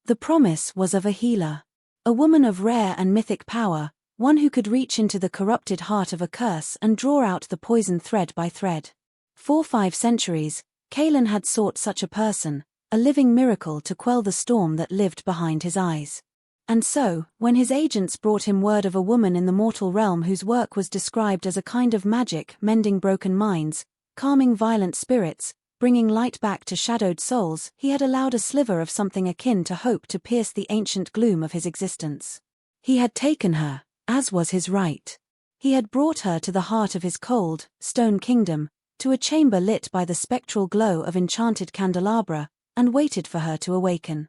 The promise was of a healer. A woman of rare and mythic power, one who could reach into the corrupted heart of a curse and draw out the poison thread by thread. For 5 centuries, Kalen had sought such a person, a living miracle to quell the storm that lived behind his eyes. And so, when his agents brought him word of a woman in the mortal realm whose work was described as a kind of magic mending broken minds, calming violent spirits, bringing light back to shadowed souls, he had allowed a sliver of something akin to hope to pierce the ancient gloom of his existence. He had taken her, as was his right. He had brought her to the heart of his cold, stone kingdom, to a chamber lit by the spectral glow of enchanted candelabra, and waited for her to awaken.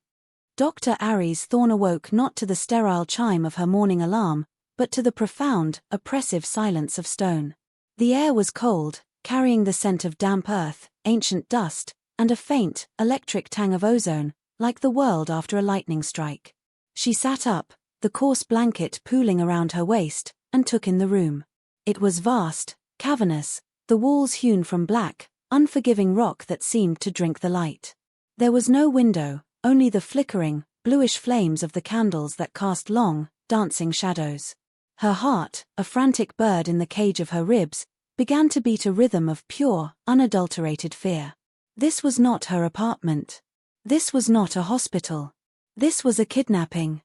Dr. Aries Thorne awoke not to the sterile chime of her morning alarm, but to the profound, oppressive silence of stone. The air was cold, carrying the scent of damp earth, ancient dust, and a faint, electric tang of ozone, like the world after a lightning strike. She sat up, the coarse blanket pooling around her waist, and took in the room. It was vast, cavernous, the walls hewn from black, unforgiving rock that seemed to drink the light. There was no window, only the flickering, bluish flames of the candles that cast long, dancing shadows. Her heart, a frantic bird in the cage of her ribs, began to beat a rhythm of pure, unadulterated fear. This was not her apartment. This was not a hospital. This was a kidnapping.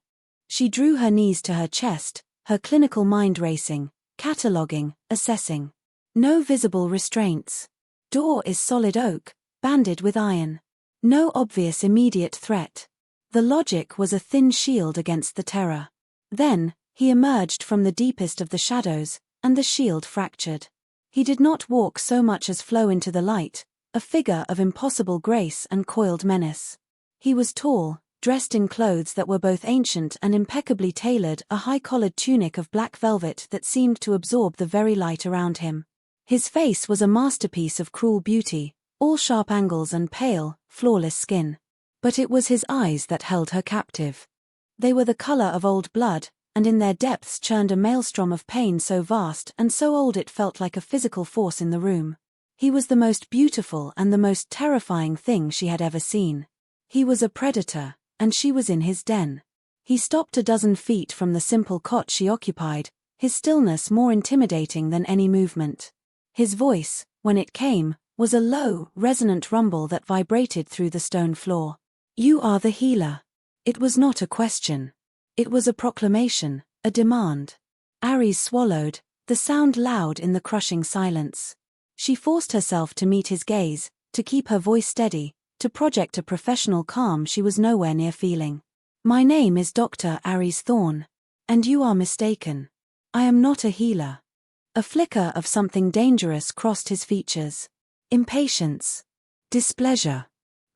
She drew her knees to her chest, her clinical mind racing, cataloguing, assessing. No visible restraints. Door is solid oak, banded with iron. No obvious immediate threat. The logic was a thin shield against the terror. Then, he emerged from the deepest of the shadows, and the shield fractured. He did not walk so much as flow into the light, a figure of impossible grace and coiled menace. He was tall, dressed in clothes that were both ancient and impeccably tailored, a high-collared tunic of black velvet that seemed to absorb the very light around him. His face was a masterpiece of cruel beauty, all sharp angles and pale, flawless skin. But it was his eyes that held her captive. They were the color of old blood, and in their depths churned a maelstrom of pain so vast and so old it felt like a physical force in the room. He was the most beautiful and the most terrifying thing she had ever seen. He was a predator, and she was in his den. He stopped a dozen feet from the simple cot she occupied, his stillness more intimidating than any movement. His voice, when it came, was a low, resonant rumble that vibrated through the stone floor. "You are the healer." It was not a question. It was a proclamation, a demand. Aries swallowed, the sound loud in the crushing silence. She forced herself to meet his gaze, to keep her voice steady, to project a professional calm she was nowhere near feeling. "My name is Dr. Aries Thorne. And you are mistaken. I am not a healer." A flicker of something dangerous crossed his features. Impatience. Displeasure.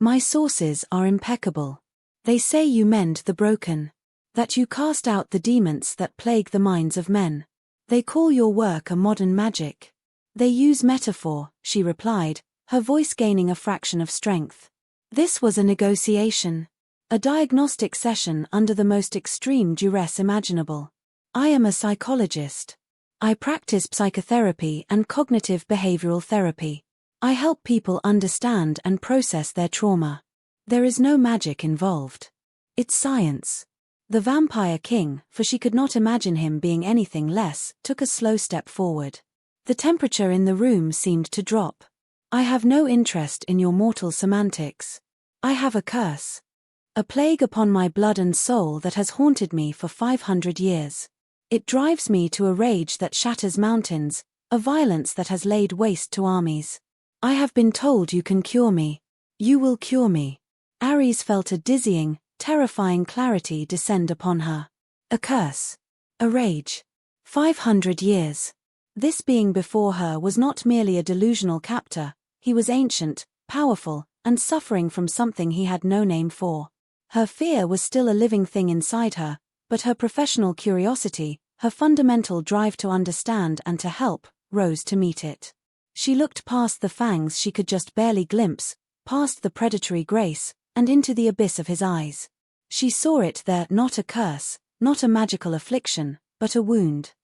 "My sources are impeccable. They say you mend the broken. That you cast out the demons that plague the minds of men. They call your work a modern magic. They use metaphor," she replied, her voice gaining a fraction of strength. This was a negotiation. A diagnostic session under the most extreme duress imaginable. "I am a psychologist. I practice psychotherapy and cognitive behavioral therapy. I help people understand and process their trauma. There is no magic involved. It's science." The Vampire King, for she could not imagine him being anything less, took a slow step forward. The temperature in the room seemed to drop. "I have no interest in your mortal semantics. I have a curse. A plague upon my blood and soul that has haunted me for 500 years. It drives me to a rage that shatters mountains, a violence that has laid waste to armies. I have been told you can cure me. You will cure me." Aries felt a dizzying, terrifying clarity descend upon her. A curse. A rage. 500 years. This being before her was not merely a delusional captor, he was ancient, powerful, and suffering from something he had no name for. Her fear was still a living thing inside her, but her professional curiosity, her fundamental drive to understand and to help, rose to meet it. She looked past the fangs she could just barely glimpse, past the predatory grace, and into the abyss of his eyes. She saw it there, not a curse, not a magical affliction, but a wound.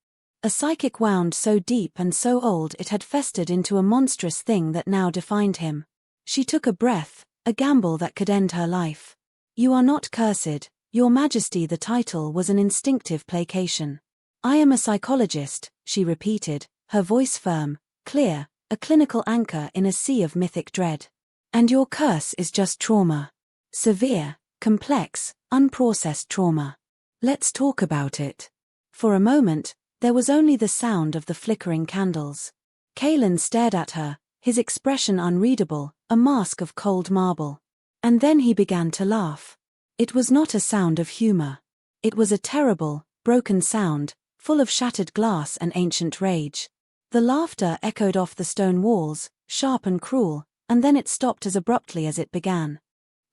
A psychic wound so deep and so old it had festered into a monstrous thing that now defined him. She took a breath, a gamble that could end her life. You are not cursed, Your Majesty. The title was an instinctive placation. I am a psychologist, she repeated, her voice firm, clear, a clinical anchor in a sea of mythic dread. And your curse is just trauma. Severe, complex, unprocessed trauma. Let's talk about it. For a moment, there was only the sound of the flickering candles. Kalen stared at her, his expression unreadable, a mask of cold marble. And then he began to laugh. It was not a sound of humor. It was a terrible, broken sound, full of shattered glass and ancient rage. The laughter echoed off the stone walls, sharp and cruel, and then it stopped as abruptly as it began.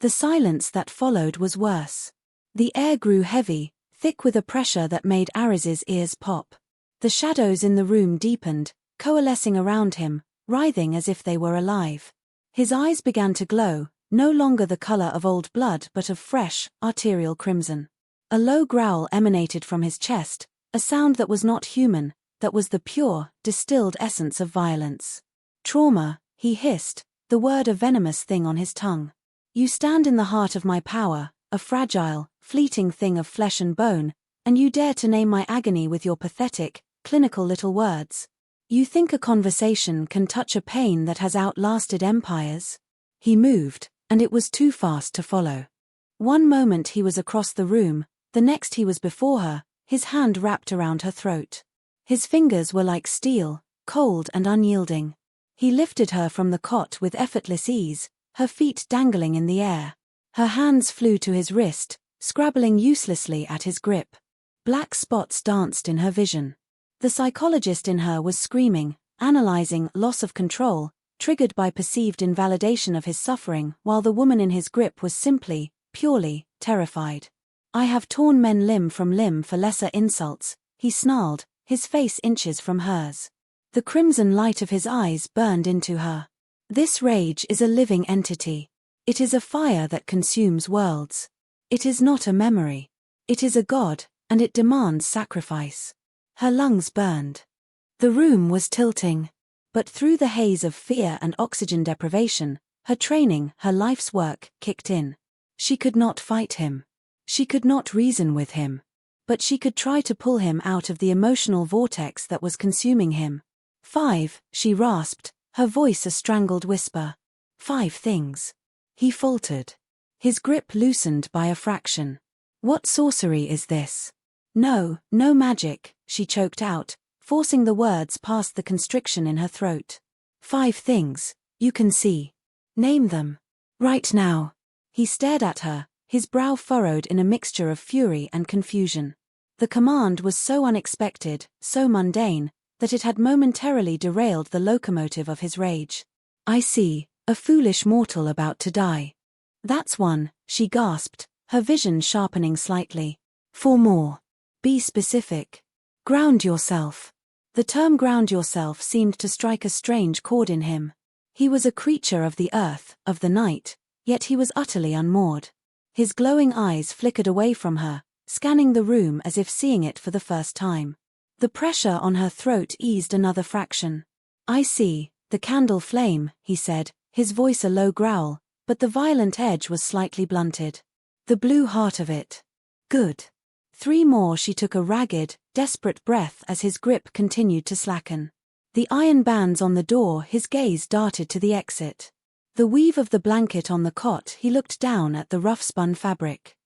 The silence that followed was worse. The air grew heavy, thick with a pressure that made Aris's ears pop. The shadows in the room deepened, coalescing around him, writhing as if they were alive. His eyes began to glow, no longer the color of old blood but of fresh, arterial crimson. A low growl emanated from his chest, a sound that was not human, that was the pure, distilled essence of violence. Trauma, he hissed, the word a venomous thing on his tongue. You stand in the heart of my power, a fragile, fleeting thing of flesh and bone, and you dare to name my agony with your pathetic, clinical little words. You think a conversation can touch a pain that has outlasted empires? He moved, and it was too fast to follow. One moment he was across the room, the next he was before her, his hand wrapped around her throat. His fingers were like steel, cold and unyielding. He lifted her from the cot with effortless ease, her feet dangling in the air. Her hands flew to his wrist, scrabbling uselessly at his grip. Black spots danced in her vision. The psychologist in her was screaming, analyzing loss of control, triggered by perceived invalidation of his suffering, while the woman in his grip was simply, purely, terrified. I have torn men limb from limb for lesser insults, he snarled, his face inches from hers. The crimson light of his eyes burned into her. This rage is a living entity. It is a fire that consumes worlds. It is not a memory. It is a god, and it demands sacrifice. Her lungs burned. The room was tilting. But through the haze of fear and oxygen deprivation, her training, her life's work, kicked in. She could not fight him. She could not reason with him. But she could try to pull him out of the emotional vortex that was consuming him. 5, she rasped, her voice a strangled whisper. 5 things. He faltered. His grip loosened by a fraction. What sorcery is this? No magic, she choked out, forcing the words past the constriction in her throat. 5 things, you can see. Name them. Right now. He stared at her, his brow furrowed in a mixture of fury and confusion. The command was so unexpected, so mundane, that it had momentarily derailed the locomotive of his rage. I see, a foolish mortal about to die. That's one, she gasped, her vision sharpening slightly. 4 more. Be specific. Ground yourself. The term ground yourself seemed to strike a strange chord in him. He was a creature of the earth, of the night, yet he was utterly unmoored. His glowing eyes flickered away from her, scanning the room as if seeing it for the first time. The pressure on her throat eased another fraction. I see, the candle flame, he said, his voice a low growl, but the violent edge was slightly blunted. The blue heart of it. Good. 3 more. She took a ragged, desperate breath as his grip continued to slacken. The iron bands on the door, his gaze darted to the exit. The weave of the blanket on the cot, he looked down at the rough-spun fabric.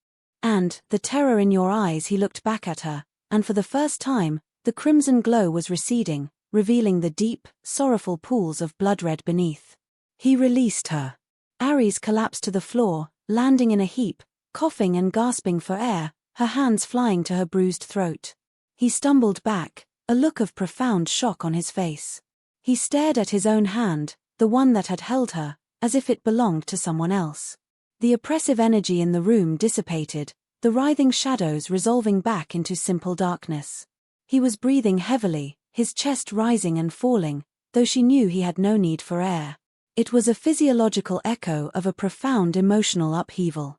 And, the terror in your eyes, he looked back at her, and for the first time, the crimson glow was receding, revealing the deep, sorrowful pools of blood-red beneath. He released her. Ares collapsed to the floor, landing in a heap, coughing and gasping for air, her hands flying to her bruised throat. He stumbled back, a look of profound shock on his face. He stared at his own hand, the one that had held her, as if it belonged to someone else. The oppressive energy in the room dissipated, the writhing shadows resolving back into simple darkness. He was breathing heavily, his chest rising and falling, though she knew he had no need for air. It was a physiological echo of a profound emotional upheaval.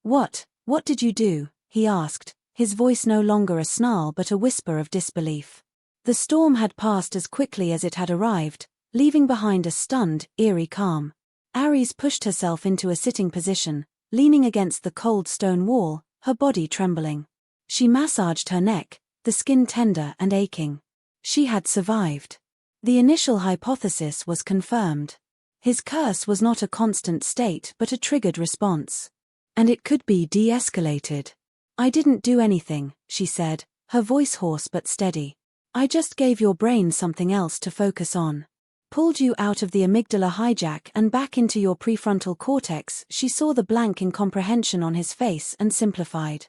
What did you do?" he asked, his voice no longer a snarl but a whisper of disbelief. The storm had passed as quickly as it had arrived, leaving behind a stunned, eerie calm. Ares pushed herself into a sitting position, leaning against the cold stone wall, her body trembling. She massaged her neck, the skin tender and aching. She had survived. The initial hypothesis was confirmed. His curse was not a constant state but a triggered response. And it could be de-escalated. "I didn't do anything," she said, her voice hoarse but steady. "I just gave your brain something else to focus on. Pulled you out of the amygdala hijack and back into your prefrontal cortex." She saw the blank incomprehension on his face and simplified.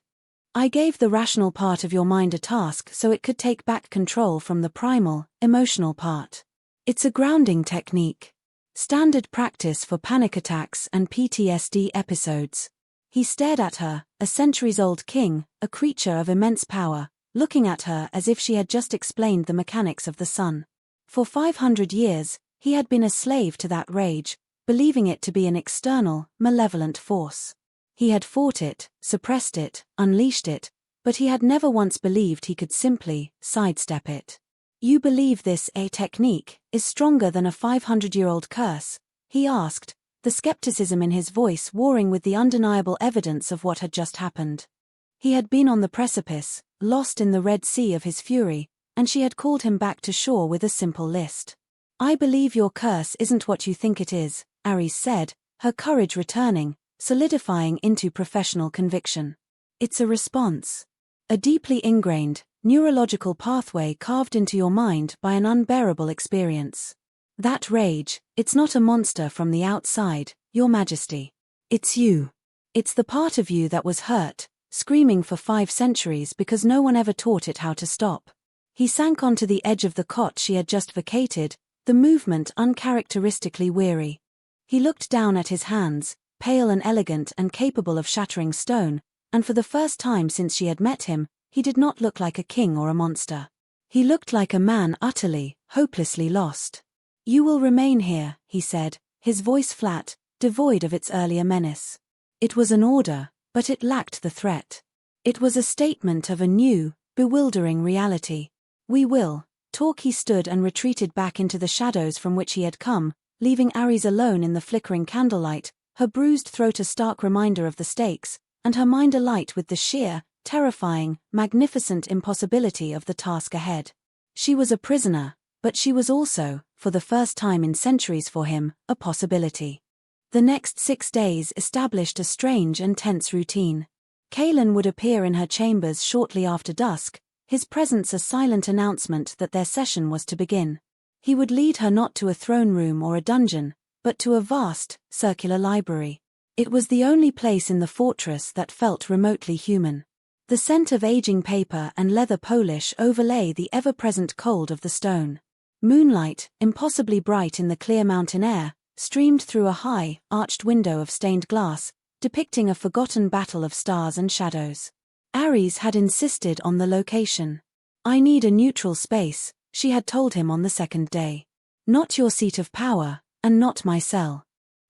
"I gave the rational part of your mind a task so it could take back control from the primal, emotional part. It's a grounding technique. Standard practice for panic attacks and PTSD episodes." He stared at her, a centuries-old king, a creature of immense power, looking at her as if she had just explained the mechanics of the sun. For 500 years, he had been a slave to that rage, believing it to be an external, malevolent force. He had fought it, suppressed it, unleashed it, but he had never once believed he could simply sidestep it. "You believe this technique is stronger than a 500-year-old curse?" he asked, the skepticism in his voice warring with the undeniable evidence of what had just happened. He had been on the precipice, lost in the Red Sea of his fury, and she had called him back to shore with a simple list. "I believe your curse isn't what you think it is," Ares said, her courage returning, solidifying into professional conviction. "It's a response. A deeply ingrained, neurological pathway carved into your mind by an unbearable experience. That rage, it's not a monster from the outside, Your Majesty. It's you. It's the part of you that was hurt, screaming for 5 centuries because no one ever taught it how to stop." He sank onto the edge of the cot she had just vacated, the movement uncharacteristically weary. He looked down at his hands, pale and elegant and capable of shattering stone, and for the first time since she had met him, he did not look like a king or a monster. He looked like a man utterly, hopelessly lost. "You will remain here," he said, his voice flat, devoid of its earlier menace. It was an order, but it lacked the threat. It was a statement of a new, bewildering reality. "We will talk." He stood and retreated back into the shadows from which he had come, leaving Ares alone in the flickering candlelight, her bruised throat a stark reminder of the stakes, and her mind alight with the sheer, terrifying, magnificent impossibility of the task ahead. She was a prisoner, but she was also, for the first time in centuries for him, a possibility. The next 6 days established a strange and tense routine. Kaelin would appear in her chambers shortly after dusk, his presence a silent announcement that their session was to begin. He would lead her not to a throne room or a dungeon, but to a vast, circular library. It was the only place in the fortress that felt remotely human. The scent of aging paper and leather polish overlay the ever-present cold of the stone. Moonlight, impossibly bright in the clear mountain air, streamed through a high, arched window of stained glass, depicting a forgotten battle of stars and shadows. Ares had insisted on the location. "I need a neutral space," she had told him on the second day. "Not your seat of power, and not my cell."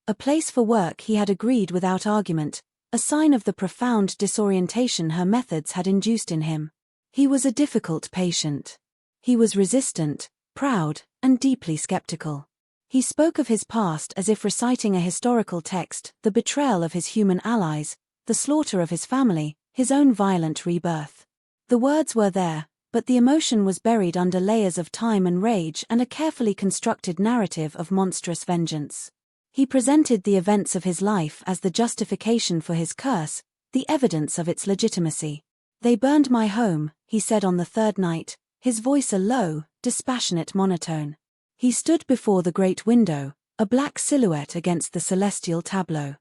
A place for work he had agreed without argument, a sign of the profound disorientation her methods had induced in him. He was a difficult patient. He was resistant, proud, and deeply skeptical. He spoke of his past as if reciting a historical text, the betrayal of his human allies, the slaughter of his family, his own violent rebirth. The words were there, but the emotion was buried under layers of time and rage and a carefully constructed narrative of monstrous vengeance. He presented the events of his life as the justification for his curse, the evidence of its legitimacy. "They burned my home," he said on the third night, his voice a low, dispassionate monotone. He stood before the great window, a black silhouette against the celestial tableau.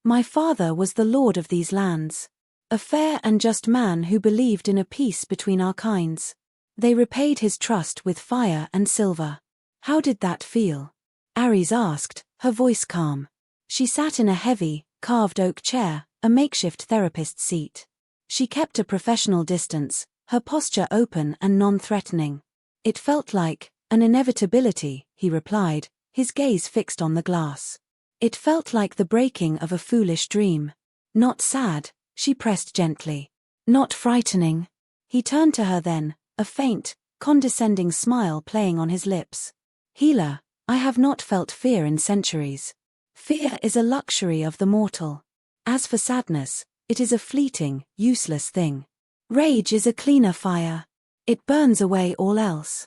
"My father was the lord of these lands. A fair and just man who believed in a peace between our kinds. They repaid his trust with fire and silver. How did that feel?" Ares asked, her voice calm. She sat in a heavy, carved oak chair, a makeshift therapist's seat. She kept a professional distance, her posture open and non-threatening. "It felt like an inevitability," he replied, his gaze fixed on the glass. "It felt like the breaking of a foolish dream. Not sad," she pressed gently. "Not frightening." He turned to her then, a faint, condescending smile playing on his lips. "Healer, I have not felt fear in centuries. Fear is a luxury of the mortal. As for sadness, it is a fleeting, useless thing. Rage is a cleaner fire. It burns away all else.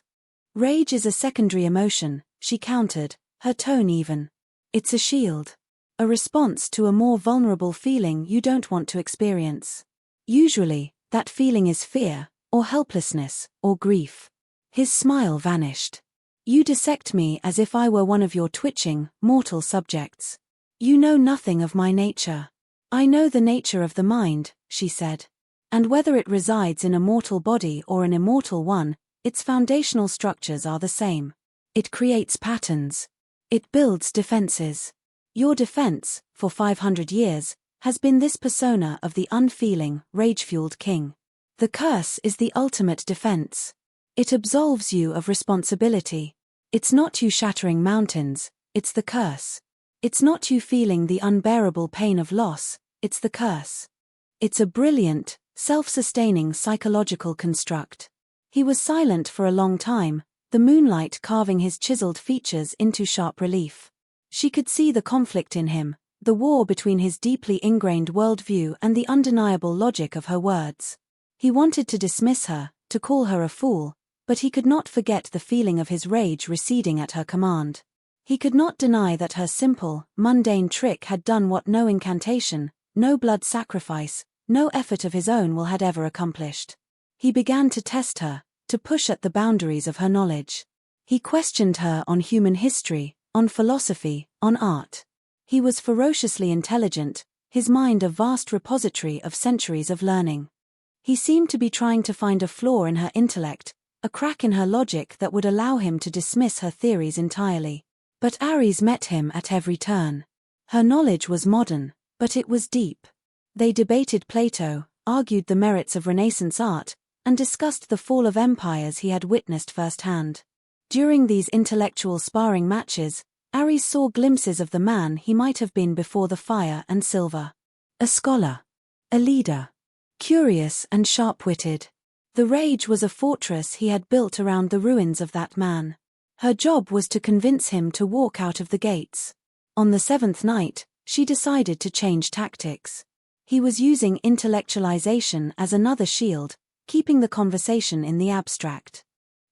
Rage is a secondary emotion, she countered, her tone even. It's a shield. A response to a more vulnerable feeling you don't want to experience. Usually, that feeling is fear, or helplessness, or grief. His smile vanished. You dissect me as if I were one of your twitching, mortal subjects. You know nothing of my nature. I know the nature of the mind, she said. And whether it resides in a mortal body or an immortal one, its foundational structures are the same. It creates patterns. It builds defenses. Your defense, for 500 years, has been this persona of the unfeeling, rage-fueled king. The curse is the ultimate defense. It absolves you of responsibility. It's not you shattering mountains, it's the curse. It's not you feeling the unbearable pain of loss, it's the curse. It's a brilliant, self-sustaining psychological construct. He was silent for a long time, the moonlight carving his chiseled features into sharp relief. She could see the conflict in him, the war between his deeply ingrained worldview and the undeniable logic of her words. He wanted to dismiss her, to call her a fool, but he could not forget the feeling of his rage receding at her command. He could not deny that her simple, mundane trick had done what no incantation, no blood sacrifice, no effort of his own will had ever accomplished. He began to test her, to push at the boundaries of her knowledge. He questioned her on human history, on philosophy, on art. He was ferociously intelligent, his mind a vast repository of centuries of learning. He seemed to be trying to find a flaw in her intellect, a crack in her logic that would allow him to dismiss her theories entirely. But Ares met him at every turn. Her knowledge was modern, but it was deep. They debated Plato, argued the merits of Renaissance art, and discussed the fall of empires he had witnessed firsthand. During these intellectual sparring matches, Ares saw glimpses of the man he might have been before the fire and silver. A scholar. A leader. Curious and sharp-witted. The rage was a fortress he had built around the ruins of that man. Her job was to convince him to walk out of the gates. On the 7th night, she decided to change tactics. He was using intellectualization as another shield, keeping the conversation in the abstract.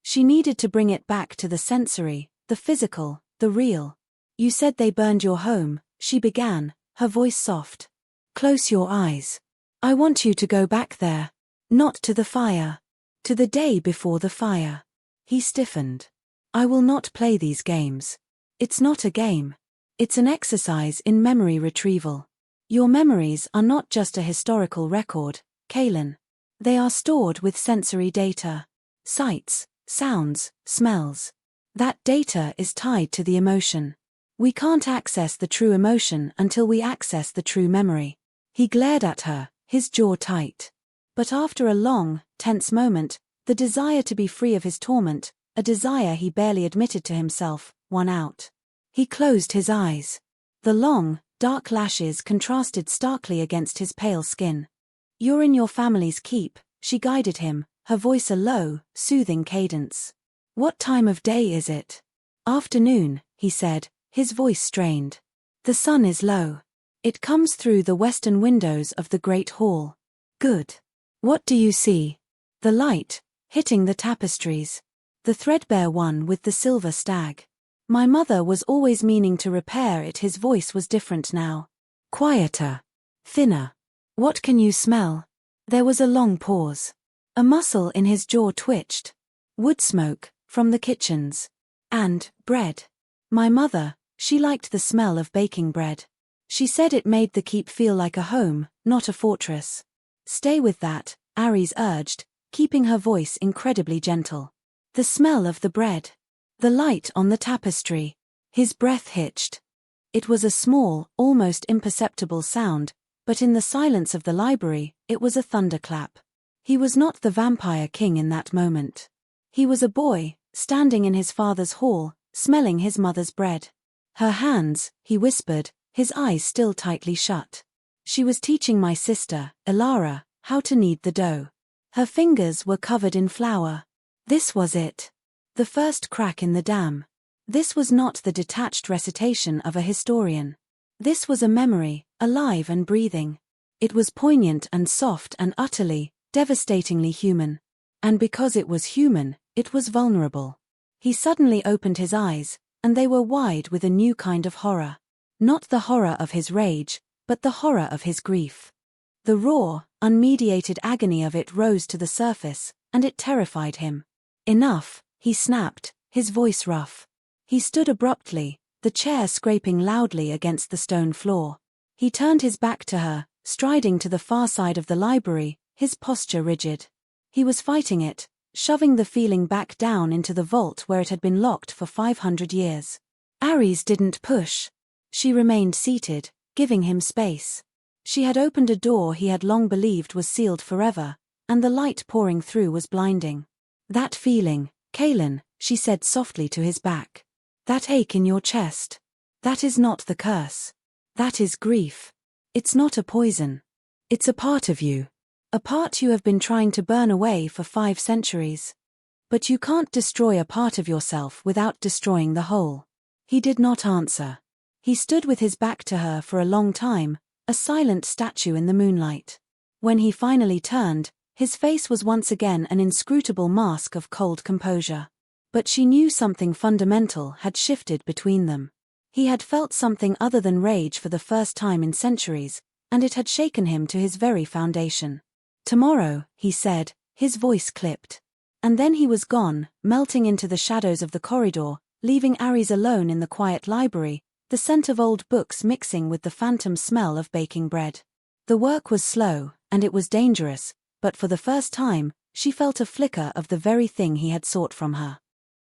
She needed to bring it back to the sensory, the physical, the real. You said they burned your home, she began, her voice soft. Close your eyes. I want you to go back there. Not to the fire. To the day before the fire. He stiffened. I will not play these games. It's not a game. It's an exercise in memory retrieval. Your memories are not just a historical record, Kaelin. They are stored with sensory data. Sights, sounds, smells. That data is tied to the emotion. We can't access the true emotion until we access the true memory. He glared at her, his jaw tight. But after a long, tense moment, the desire to be free of his torment, a desire he barely admitted to himself, won out. He closed his eyes. The long, dark lashes contrasted starkly against his pale skin. You're in your family's keep, she guided him, her voice a low, soothing cadence. What time of day is it? Afternoon, he said, his voice strained. The sun is low. It comes through the western windows of the great hall. Good. What do you see? The light, hitting the tapestries. The threadbare one with the silver stag. My mother was always meaning to repair it. His voice was different now. Quieter. Thinner. What can you smell? There was a long pause. A muscle in his jaw twitched. Wood smoke, from the kitchens. And, bread. My mother, she liked the smell of baking bread. She said it made the keep feel like a home, not a fortress. Stay with that, Ares urged, keeping her voice incredibly gentle. The smell of the bread. The light on the tapestry. His breath hitched. It was a small, almost imperceptible sound, but in the silence of the library, it was a thunderclap. He was not the vampire king in that moment. He was a boy, standing in his father's hall, smelling his mother's bread. Her hands, he whispered, his eyes still tightly shut. She was teaching my sister, Elara, how to knead the dough. Her fingers were covered in flour. This was it. The first crack in the dam. This was not the detached recitation of a historian. This was a memory, alive and breathing. It was poignant and soft and utterly, devastatingly human. And because it was human, it was vulnerable. He suddenly opened his eyes, and they were wide with a new kind of horror. Not the horror of his rage, but the horror of his grief. The raw, unmediated agony of it rose to the surface, and it terrified him. Enough, he snapped, his voice rough. He stood abruptly, the chair scraping loudly against the stone floor. He turned his back to her, striding to the far side of the library, his posture rigid. He was fighting it, shoving the feeling back down into the vault where it had been locked for 500 years. Ares didn't push. She remained seated, giving him space. She had opened a door he had long believed was sealed forever, and the light pouring through was blinding. That feeling, Kalen, she said softly to his back. That ache in your chest. That is not the curse. That is grief. It's not a poison. It's a part of you. A part you have been trying to burn away for 5 centuries. But you can't destroy a part of yourself without destroying the whole. He did not answer. He stood with his back to her for a long time, a silent statue in the moonlight. When he finally turned, his face was once again an inscrutable mask of cold composure. But she knew something fundamental had shifted between them. He had felt something other than rage for the first time in centuries, and it had shaken him to his very foundation. Tomorrow, he said, his voice clipped. And then he was gone, melting into the shadows of the corridor, leaving Ares alone in the quiet library, the scent of old books mixing with the phantom smell of baking bread. The work was slow, and it was dangerous, but for the first time, she felt a flicker of the very thing he had sought from her.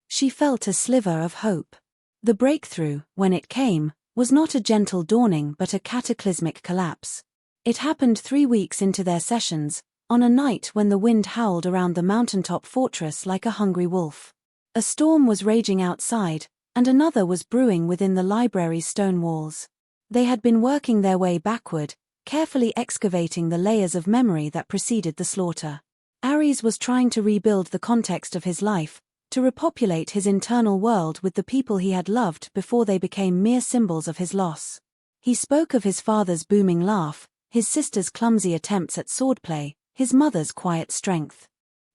She felt a sliver of hope. The breakthrough, when it came, was not a gentle dawning but a cataclysmic collapse. It happened 3 weeks into their sessions, on a night when the wind howled around the mountaintop fortress like a hungry wolf. A storm was raging outside, and another was brewing within the library's stone walls. They had been working their way backward, carefully excavating the layers of memory that preceded the slaughter. Ares was trying to rebuild the context of his life, to repopulate his internal world with the people he had loved before they became mere symbols of his loss. He spoke of his father's booming laugh, his sister's clumsy attempts at swordplay, his mother's quiet strength.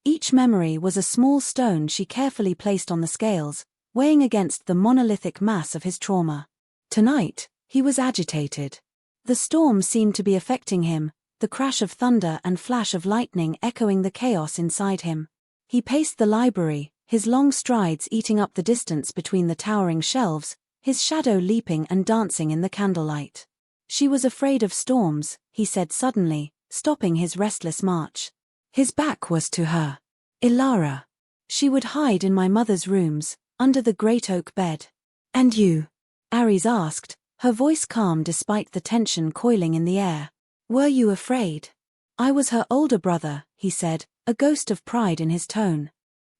Each memory was a small stone she carefully placed on the scales, weighing against the monolithic mass of his trauma. Tonight, he was agitated. The storm seemed to be affecting him, the crash of thunder and flash of lightning echoing the chaos inside him. He paced the library, his long strides eating up the distance between the towering shelves, his shadow leaping and dancing in the candlelight. She was afraid of storms, he said suddenly, stopping his restless march. His back was to her. Ilara. She would hide in my mother's rooms, under the great oak bed. And you? Ares asked, her voice calm despite the tension coiling in the air. Were you afraid? I was her older brother, he said, a ghost of pride in his tone.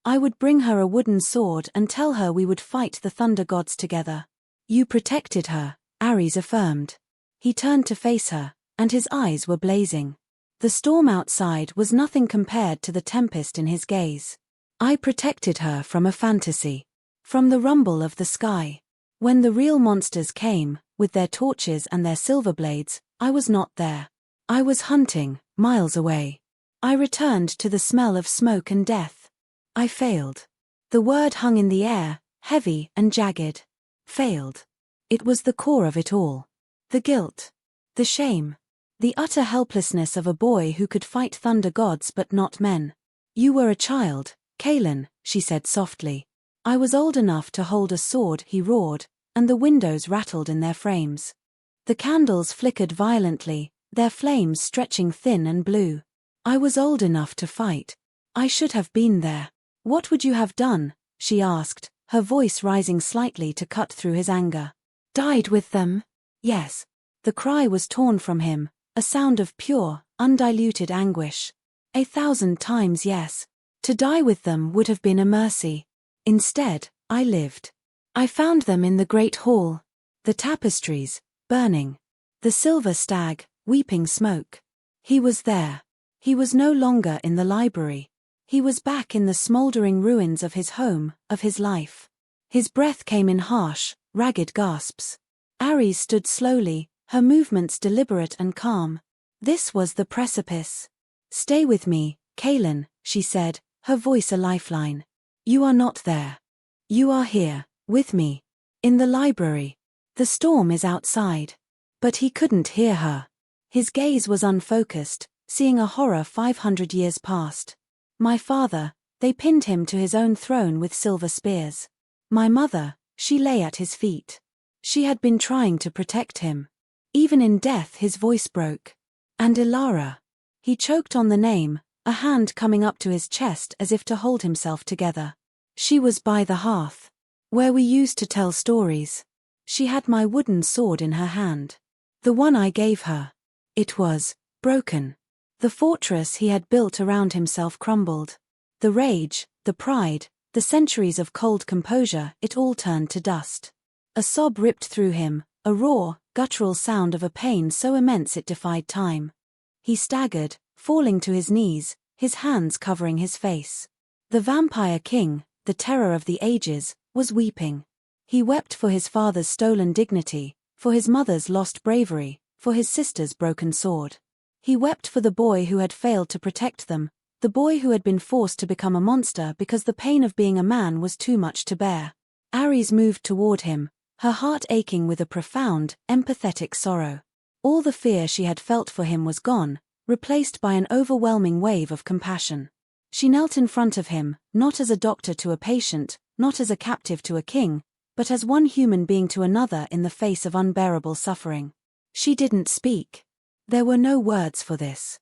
I would bring her a wooden sword and tell her we would fight the thunder gods together. You protected her, Ares affirmed. He turned to face her, and his eyes were blazing. The storm outside was nothing compared to the tempest in his gaze. I protected her from a fantasy. From the rumble of the sky. When the real monsters came, with their torches and their silver blades, I was not there. I was hunting, miles away. I returned to the smell of smoke and death. I failed. The word hung in the air, heavy and jagged. Failed. It was the core of it all. The guilt. The shame. The utter helplessness of a boy who could fight thunder gods but not men. You were a child, Kalen, she said softly. I was old enough to hold a sword, he roared, and the windows rattled in their frames. The candles flickered violently, their flames stretching thin and blue. I was old enough to fight. I should have been there. What would you have done? She asked, her voice rising slightly to cut through his anger. Died with them? Yes. The cry was torn from him, a sound of pure, undiluted anguish. 1,000 times yes. To die with them would have been a mercy. Instead, I lived. I found them in the great hall. The tapestries, burning. The silver stag, weeping smoke. He was there. He was no longer in the library. He was back in the smoldering ruins of his home, of his life. His breath came in harsh, ragged gasps. Ares stood slowly, her movements deliberate and calm. This was the precipice. "Stay with me, Kaylin," she said, her voice a lifeline. "You are not there. You are here, with me. In the library. The storm is outside." But he couldn't hear her. His gaze was unfocused, seeing a horror 500 years past. My father, they pinned him to his own throne with silver spears. My mother, she lay at his feet. She had been trying to protect him. Even in death his voice broke. And Ilara. He choked on the name, a hand coming up to his chest as if to hold himself together. She was by the hearth, where we used to tell stories. She had my wooden sword in her hand. The one I gave her. It was broken. The fortress he had built around himself crumbled. The rage, the pride, the centuries of cold composure, it all turned to dust. A sob ripped through him, a raw, guttural sound of a pain so immense it defied time. He staggered, falling to his knees, his hands covering his face. The vampire king, the terror of the ages, was weeping. He wept for his father's stolen dignity, for his mother's lost bravery, for his sister's broken sword. He wept for the boy who had failed to protect them, the boy who had been forced to become a monster because the pain of being a man was too much to bear. Ares moved toward him, her heart aching with a profound, empathetic sorrow. All the fear she had felt for him was gone, replaced by an overwhelming wave of compassion. She knelt in front of him, not as a doctor to a patient, not as a captive to a king, but as one human being to another in the face of unbearable suffering. She didn't speak. There were no words for this.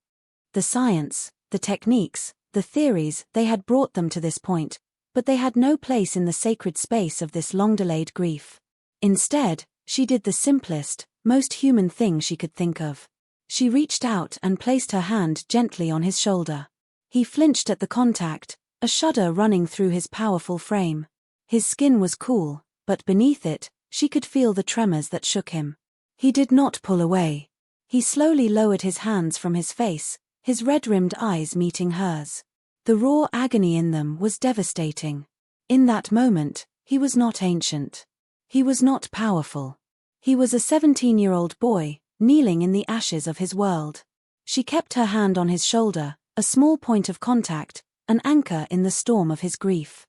The science, the techniques, the theories, they had brought them to this point, but they had no place in the sacred space of this long-delayed grief. Instead, she did the simplest, most human thing she could think of. She reached out and placed her hand gently on his shoulder. He flinched at the contact, a shudder running through his powerful frame. His skin was cool, but beneath it, she could feel the tremors that shook him. He did not pull away. He slowly lowered his hands from his face, his red-rimmed eyes meeting hers. The raw agony in them was devastating. In that moment, he was not ancient. He was not powerful. He was a 17-year-old boy, kneeling in the ashes of his world. She kept her hand on his shoulder, a small point of contact, an anchor in the storm of his grief.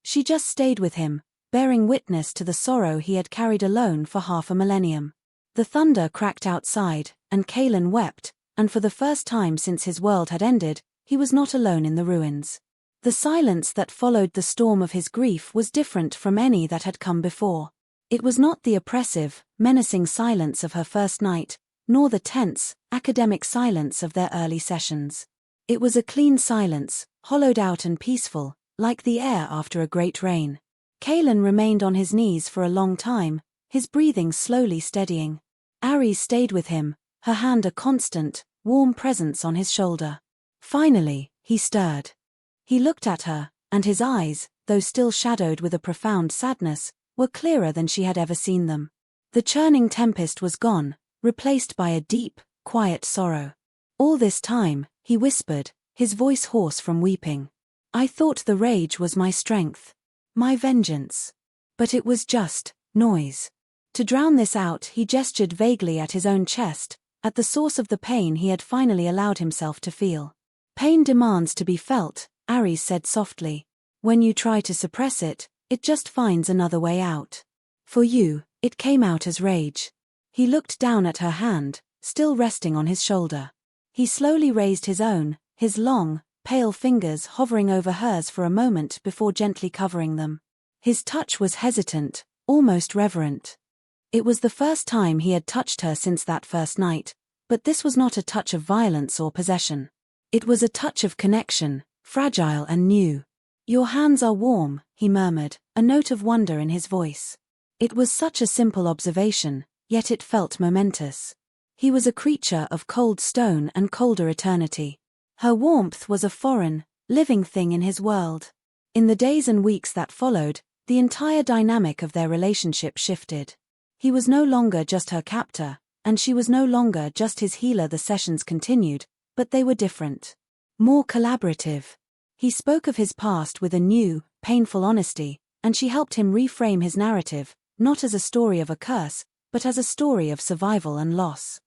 She just stayed with him, bearing witness to the sorrow he had carried alone for half a millennium. The thunder cracked outside, and Kaylin wept, and for the first time since his world had ended, he was not alone in the ruins. The silence that followed the storm of his grief was different from any that had come before. It was not the oppressive, menacing silence of her first night, nor the tense, academic silence of their early sessions. It was a clean silence, hollowed out and peaceful, like the air after a great rain. Kaylin remained on his knees for a long time, his breathing slowly steadying. Ares stayed with him, her hand a constant, warm presence on his shoulder. Finally, he stirred. He looked at her, and his eyes, though still shadowed with a profound sadness, were clearer than she had ever seen them. The churning tempest was gone, replaced by a deep, quiet sorrow. All this time, he whispered, his voice hoarse from weeping. "I thought the rage was my strength. My vengeance. But it was just noise." To drown this out, he gestured vaguely at his own chest, at the source of the pain he had finally allowed himself to feel. "Pain demands to be felt," Ares said softly. "When you try to suppress it, it just finds another way out. For you, it came out as rage." He looked down at her hand, still resting on his shoulder. He slowly raised his own, his long, pale fingers hovering over hers for a moment before gently covering them. His touch was hesitant, almost reverent. It was the first time he had touched her since that first night, but this was not a touch of violence or possession. It was a touch of connection, fragile and new. "Your hands are warm," he murmured, a note of wonder in his voice. It was such a simple observation, yet it felt momentous. He was a creature of cold stone and colder eternity. Her warmth was a foreign, living thing in his world. In the days and weeks that followed, the entire dynamic of their relationship shifted. He was no longer just her captor, and she was no longer just his healer. The sessions continued, but they were different. More collaborative. He spoke of his past with a new, painful honesty, and she helped him reframe his narrative, not as a story of a curse, but as a story of survival and loss.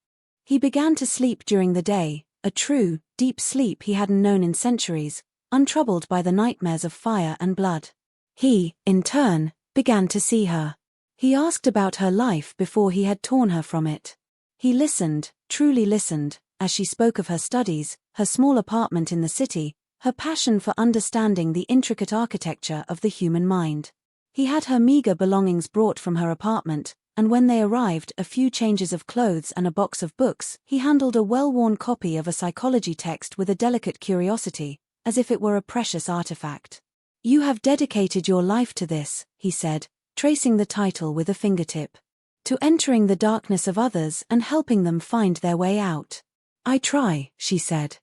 He began to sleep during the day, a true, deep sleep he hadn't known in centuries, untroubled by the nightmares of fire and blood. He, in turn, began to see her. He asked about her life before he had torn her from it. He listened, truly listened, as she spoke of her studies, her small apartment in the city, her passion for understanding the intricate architecture of the human mind. He had her meager belongings brought from her apartment, and when they arrived, a few changes of clothes and a box of books, he handled a well-worn copy of a psychology text with a delicate curiosity, as if it were a precious artifact. "You have dedicated your life to this," he said, tracing the title with a fingertip. "To entering the darkness of others and helping them find their way out." "I try," she said.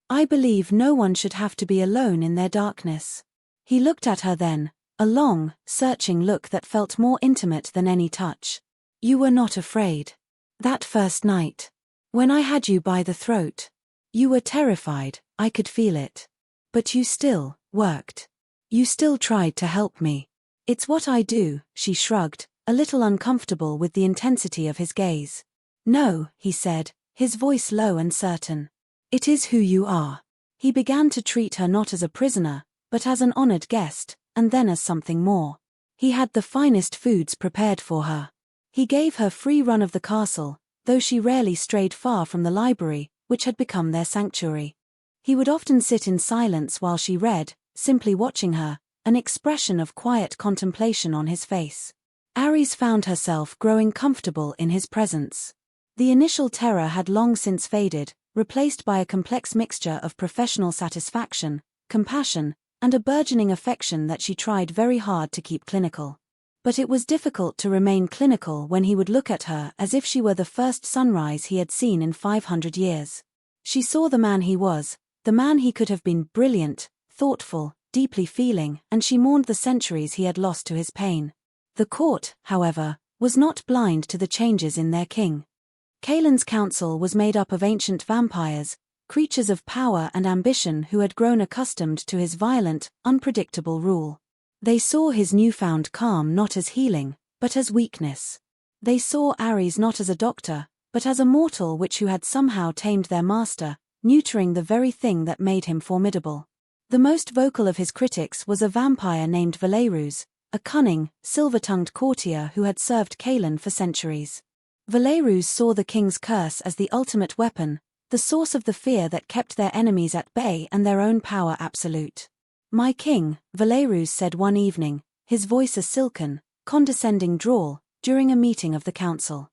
"I believe no one should have to be alone in their darkness." He looked at her then, a long, searching look that felt more intimate than any touch. "You were not afraid. That first night. When I had you by the throat. You were terrified, I could feel it. But you still worked. You still tried to help me." "It's what I do," she shrugged, a little uncomfortable with the intensity of his gaze. "No," he said, his voice low and certain. "It is who you are." He began to treat her not as a prisoner, but as an honored guest, and then as something more. He had the finest foods prepared for her. He gave her free run of the castle, though she rarely strayed far from the library, which had become their sanctuary. He would often sit in silence while she read, simply watching her, an expression of quiet contemplation on his face. Aries found herself growing comfortable in his presence. The initial terror had long since faded, replaced by a complex mixture of professional satisfaction, compassion, and a burgeoning affection that she tried very hard to keep clinical. But it was difficult to remain clinical when he would look at her as if she were the first sunrise he had seen in 500 years. She saw the man he was, the man he could have been: brilliant, thoughtful, deeply feeling, and she mourned the centuries he had lost to his pain. The court, however, was not blind to the changes in their king. Kaelin's council was made up of ancient vampires, creatures of power and ambition who had grown accustomed to his violent, unpredictable rule. They saw his newfound calm not as healing, but as weakness. They saw Ares not as a doctor, but as a mortal who had somehow tamed their master, neutering the very thing that made him formidable. The most vocal of his critics was a vampire named Valerus, a cunning, silver-tongued courtier who had served Kaelin for centuries. Valerus saw the king's curse as the ultimate weapon, the source of the fear that kept their enemies at bay and their own power absolute. "My king," Valerus said one evening, his voice a silken, condescending drawl, during a meeting of the council.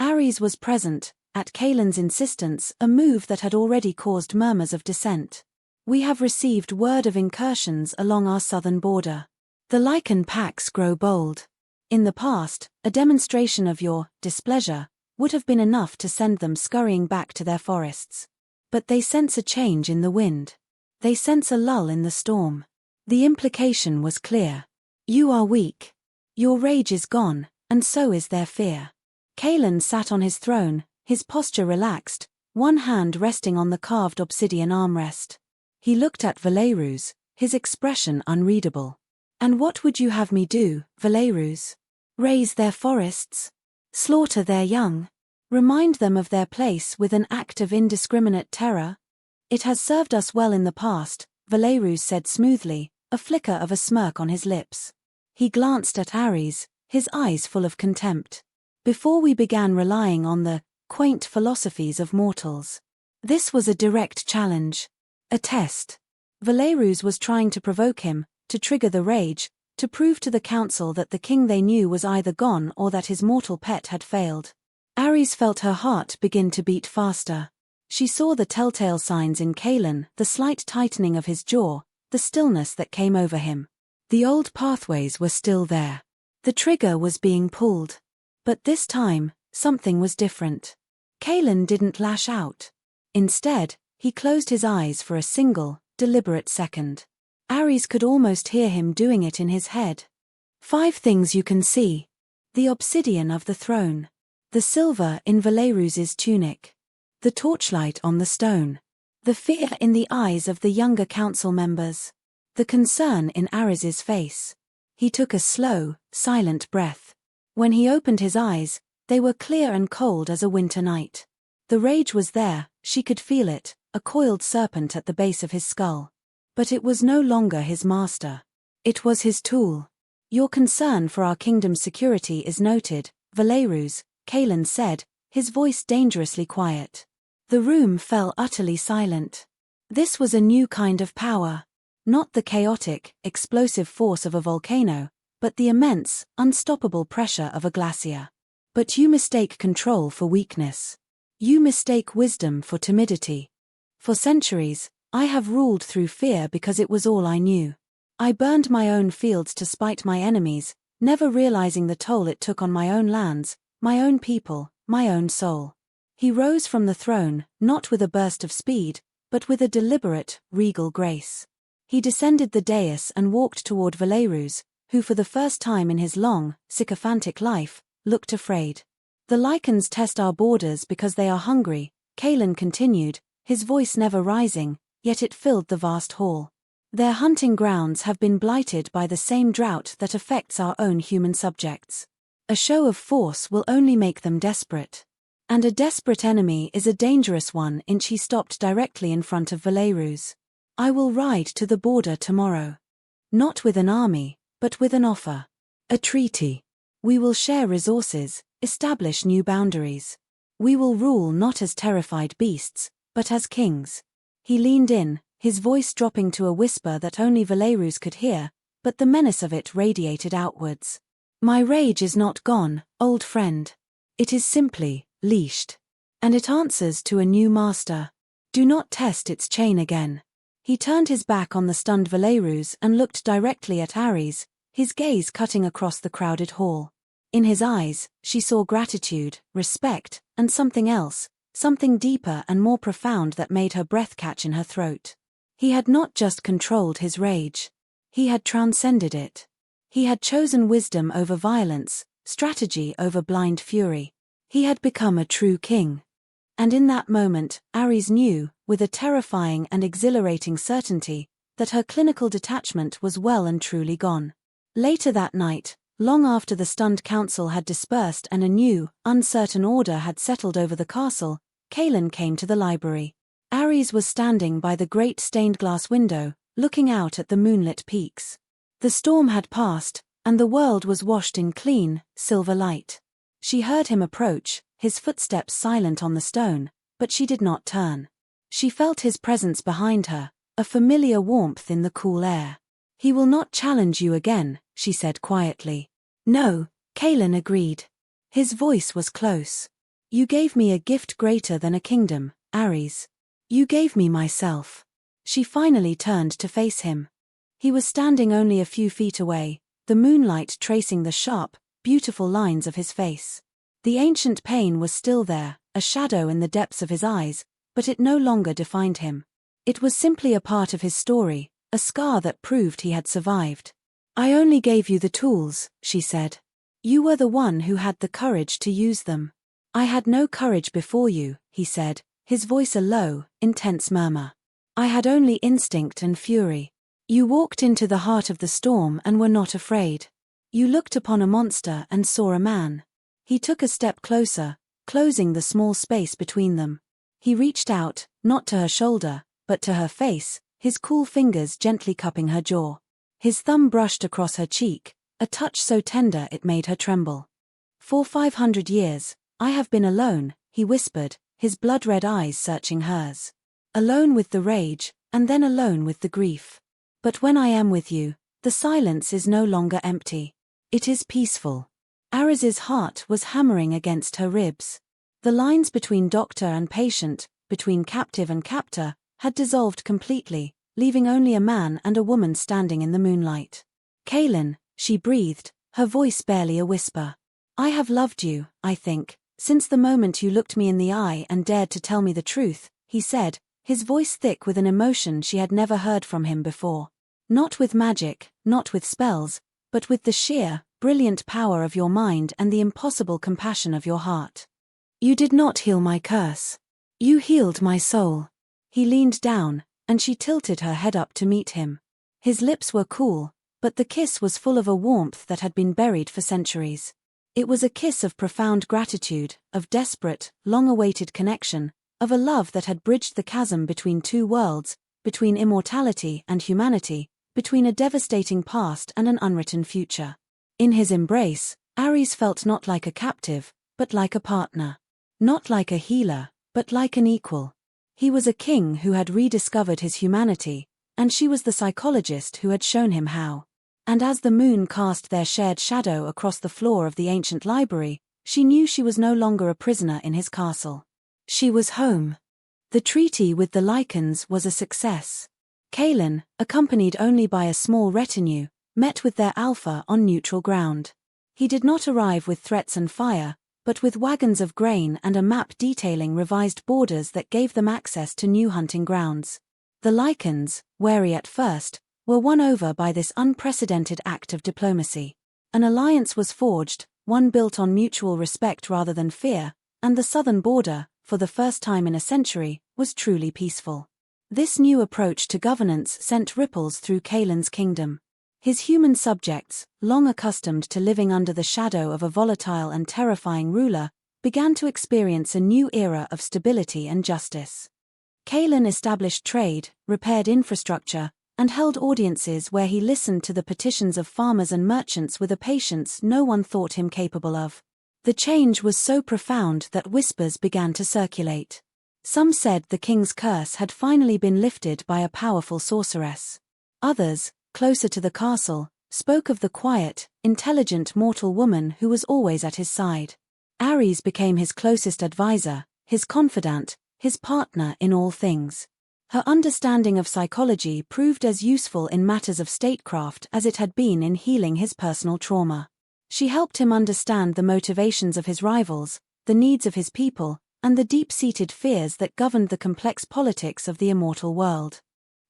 Ares was present, at Kaelin's insistence, a move that had already caused murmurs of dissent. "We have received word of incursions along our southern border. The Lycan packs grow bold. In the past, a demonstration of your displeasure would have been enough to send them scurrying back to their forests. But they sense a change in the wind. They sense a lull in the storm." The implication was clear. You are weak. Your rage is gone, and so is their fear. Kaelin sat on his throne, his posture relaxed, one hand resting on the carved obsidian armrest. He looked at Valerus, his expression unreadable. "And what would you have me do, Valerus? Raze their forests? Slaughter their young? Remind them of their place with an act of indiscriminate terror? It has served us well in the past," Valerus said smoothly, a flicker of a smirk on his lips. He glanced at Ares, his eyes full of contempt. "Before we began relying on the quaint philosophies of mortals. This was a direct challenge. A test." Valerus was trying to provoke him, to trigger the rage, to prove to the council that the king they knew was either gone or that his mortal pet had failed. Ares felt her heart begin to beat faster. She saw the telltale signs in Kaelin, the slight tightening of his jaw, the stillness that came over him. The old pathways were still there. The trigger was being pulled. But this time, something was different. Kaelin didn't lash out. Instead, he closed his eyes for a single, deliberate second. Ares could almost hear him doing it in his head. 5 things you can see. The obsidian of the throne. The silver in Valerus's tunic. The torchlight on the stone. The fear in the eyes of the younger council members. The concern in Ares's face. He took a slow, silent breath. When he opened his eyes, They were clear and cold as a winter night. The rage was there, she could feel it, a coiled serpent at the base of his skull. But it was no longer his master. It was his tool. Your concern for our kingdom's security is noted, Valerus, Kaelan said, his voice dangerously quiet. The room fell utterly silent. This was a new kind of power. Not the chaotic, explosive force of a volcano, but the immense, unstoppable pressure of a glacier. But you mistake control for weakness. You mistake wisdom for timidity. For centuries, I have ruled through fear because it was all I knew. I burned my own fields to spite my enemies, never realizing the toll it took on my own lands, my own people, my own soul. He rose from the throne, not with a burst of speed, but with a deliberate, regal grace. He descended the dais and walked toward Valerus, who for the first time in his long, sycophantic life, looked afraid. The lichens test our borders because they are hungry, Kaelan continued, his voice never rising, yet it filled the vast hall. Their hunting grounds have been blighted by the same drought that affects our own human subjects. A show of force will only make them desperate. And a desperate enemy is a dangerous one. He stopped directly in front of Valerus. I will ride to the border tomorrow. Not with an army, but with an offer. A treaty. We will share resources, establish new boundaries. We will rule not as terrified beasts, but as kings. He leaned in, his voice dropping to a whisper that only Valerus could hear, but the menace of it radiated outwards. My rage is not gone, old friend. It is simply leashed. And it answers to a new master. Do not test its chain again. He turned his back on the stunned Valerus and looked directly at Ares, his gaze cutting across the crowded hall. In his eyes, she saw gratitude, respect, and something else, something deeper and more profound that made her breath catch in her throat. He had not just controlled his rage. He had transcended it. He had chosen wisdom over violence, strategy over blind fury. He had become a true king. And in that moment, Ares knew, with a terrifying and exhilarating certainty, that her clinical detachment was well and truly gone. Later that night, long after the stunned council had dispersed and a new, uncertain order had settled over the castle, Kaelan came to the library. Ares was standing by the great stained-glass window, looking out at the moonlit peaks. The storm had passed, and the world was washed in clean, silver light. She heard him approach, his footsteps silent on the stone, but she did not turn. She felt his presence behind her, a familiar warmth in the cool air. He will not challenge you again, she said quietly. No, Kaelan agreed. His voice was close. You gave me a gift greater than a kingdom, Ares. You gave me myself. She finally turned to face him. He was standing only a few feet away, the moonlight tracing the sharp, beautiful lines of his face. The ancient pain was still there, a shadow in the depths of his eyes, but it no longer defined him. It was simply a part of his story, a scar that proved he had survived. I only gave you the tools, she said. You were the one who had the courage to use them. I had no courage before you, he said, his voice a low, intense murmur. I had only instinct and fury. You walked into the heart of the storm and were not afraid. You looked upon a monster and saw a man. He took a step closer, closing the small space between them. He reached out, not to her shoulder, but to her face, his cool fingers gently cupping her jaw. His thumb brushed across her cheek, a touch so tender it made her tremble. For 500 years, I have been alone, he whispered, his blood-red eyes searching hers. Alone with the rage, and then alone with the grief. But when I am with you, the silence is no longer empty. It is peaceful. Ares's heart was hammering against her ribs. The lines between doctor and patient, between captive and captor, had dissolved completely, leaving only a man and a woman standing in the moonlight. Kaelan, she breathed, her voice barely a whisper. I have loved you, I think, since the moment you looked me in the eye and dared to tell me the truth, he said, his voice thick with an emotion she had never heard from him before. Not with magic, not with spells, but with the sheer, brilliant power of your mind and the impossible compassion of your heart. You did not heal my curse. You healed my soul. He leaned down, and she tilted her head up to meet him. His lips were cool, but the kiss was full of a warmth that had been buried for centuries. It was a kiss of profound gratitude, of desperate, long-awaited connection, of a love that had bridged the chasm between two worlds, between immortality and humanity, between a devastating past and an unwritten future. In his embrace, Ares felt not like a captive, but like a partner. Not like a healer, but like an equal. He was a king who had rediscovered his humanity, and she was the psychologist who had shown him how. And as the moon cast their shared shadow across the floor of the ancient library, she knew she was no longer a prisoner in his castle. She was home. The treaty with the Lycans was a success. Kaelin, accompanied only by a small retinue, met with their alpha on neutral ground. He did not arrive with threats and fire, but with wagons of grain and a map detailing revised borders that gave them access to new hunting grounds. The Lycans, wary at first, were won over by this unprecedented act of diplomacy. An alliance was forged, one built on mutual respect rather than fear, and the southern border, for the first time in a century, was truly peaceful. This new approach to governance sent ripples through Kaelin's kingdom. His human subjects, long accustomed to living under the shadow of a volatile and terrifying ruler, began to experience a new era of stability and justice. Kaelin established trade, repaired infrastructure, and held audiences where he listened to the petitions of farmers and merchants with a patience no one thought him capable of. The change was so profound that whispers began to circulate. Some said the king's curse had finally been lifted by a powerful sorceress. Others, closer to the castle, spoke of the quiet, intelligent mortal woman who was always at his side. Ares became his closest advisor, his confidant, his partner in all things. Her understanding of psychology proved as useful in matters of statecraft as it had been in healing his personal trauma. She helped him understand the motivations of his rivals, the needs of his people, and the deep-seated fears that governed the complex politics of the immortal world.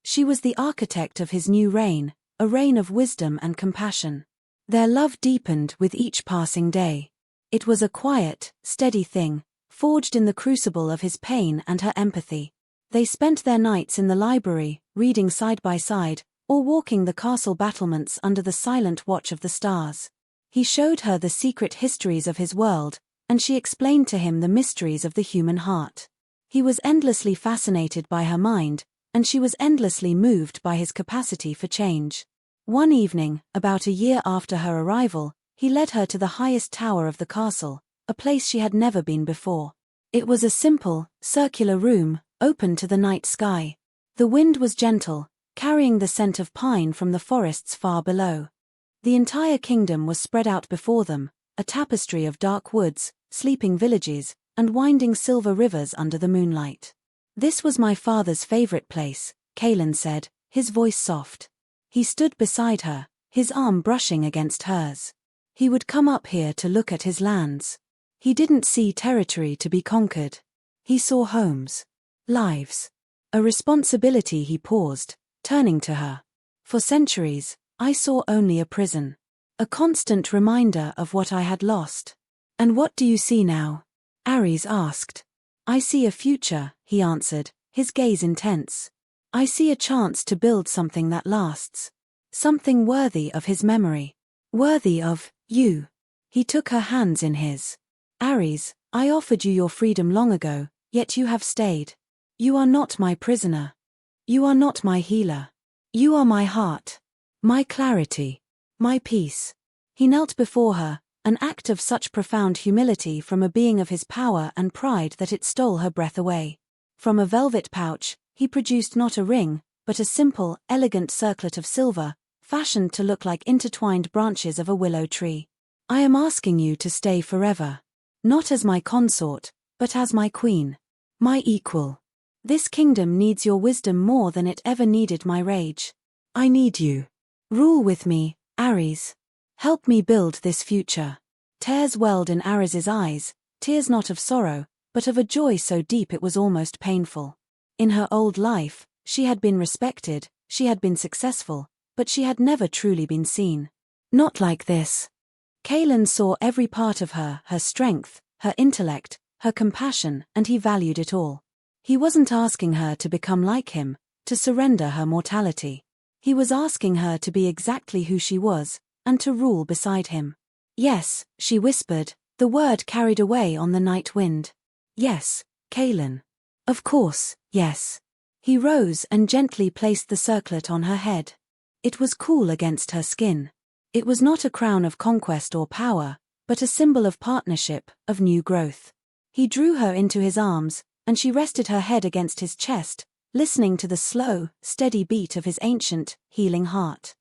She was the architect of his new reign, a reign of wisdom and compassion. Their love deepened with each passing day. It was a quiet, steady thing, forged in the crucible of his pain and her empathy. They spent their nights in the library, reading side by side, or walking the castle battlements under the silent watch of the stars. He showed her the secret histories of his world, and she explained to him the mysteries of the human heart. He was endlessly fascinated by her mind, and she was endlessly moved by his capacity for change. One evening, about a year after her arrival, he led her to the highest tower of the castle, a place she had never been before. It was a simple, circular room, open to the night sky. The wind was gentle, carrying the scent of pine from the forests far below. The entire kingdom was spread out before them, a tapestry of dark woods, sleeping villages, and winding silver rivers under the moonlight. "This was my father's favorite place," Kaelin said, his voice soft. He stood beside her, his arm brushing against hers. He would come up here to look at his lands. He didn't see territory to be conquered. He saw homes. Lives. A responsibility. He paused, turning to her. "For centuries, I saw only a prison. A constant reminder of what I had lost." "And what do you see now?" Ares asked. "I see a future," he answered, his gaze intense. "I see a chance to build something that lasts. Something worthy of his memory. Worthy of you." He took her hands in his. "Ares, I offered you your freedom long ago, yet you have stayed. You are not my prisoner. You are not my healer. You are my heart. My clarity. My peace." He knelt before her, an act of such profound humility from a being of his power and pride that it stole her breath away. From a velvet pouch, he produced not a ring, but a simple, elegant circlet of silver, fashioned to look like intertwined branches of a willow tree. "I am asking you to stay forever. Not as my consort, but as my queen. My equal. This kingdom needs your wisdom more than it ever needed my rage. I need you. Rule with me, Ares. Help me build this future." Tears welled in Ares's eyes, tears not of sorrow, but of a joy so deep it was almost painful. In her old life, she had been respected, she had been successful, but she had never truly been seen. Not like this. Kaelin saw every part of her, her strength, her intellect, her compassion, and he valued it all. He wasn't asking her to become like him, to surrender her mortality. He was asking her to be exactly who she was, and to rule beside him. Yes, she whispered, the word carried away on the night wind. Yes, Kaelin. Of course, yes. He rose and gently placed the circlet on her head. It was cool against her skin. It was not a crown of conquest or power, but a symbol of partnership, of new growth. He drew her into his arms, and she rested her head against his chest, listening to the slow, steady beat of his ancient, healing heart.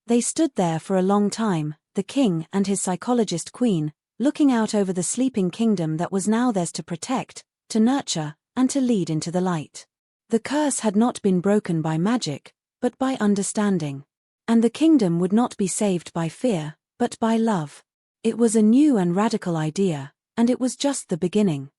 They stood there for a long time, the king and his psychologist queen, looking out over the sleeping kingdom that was now theirs to protect, to nurture, and to lead into the light. The curse had not been broken by magic, but by understanding. And the kingdom would not be saved by fear, but by love. It was a new and radical idea, and it was just the beginning.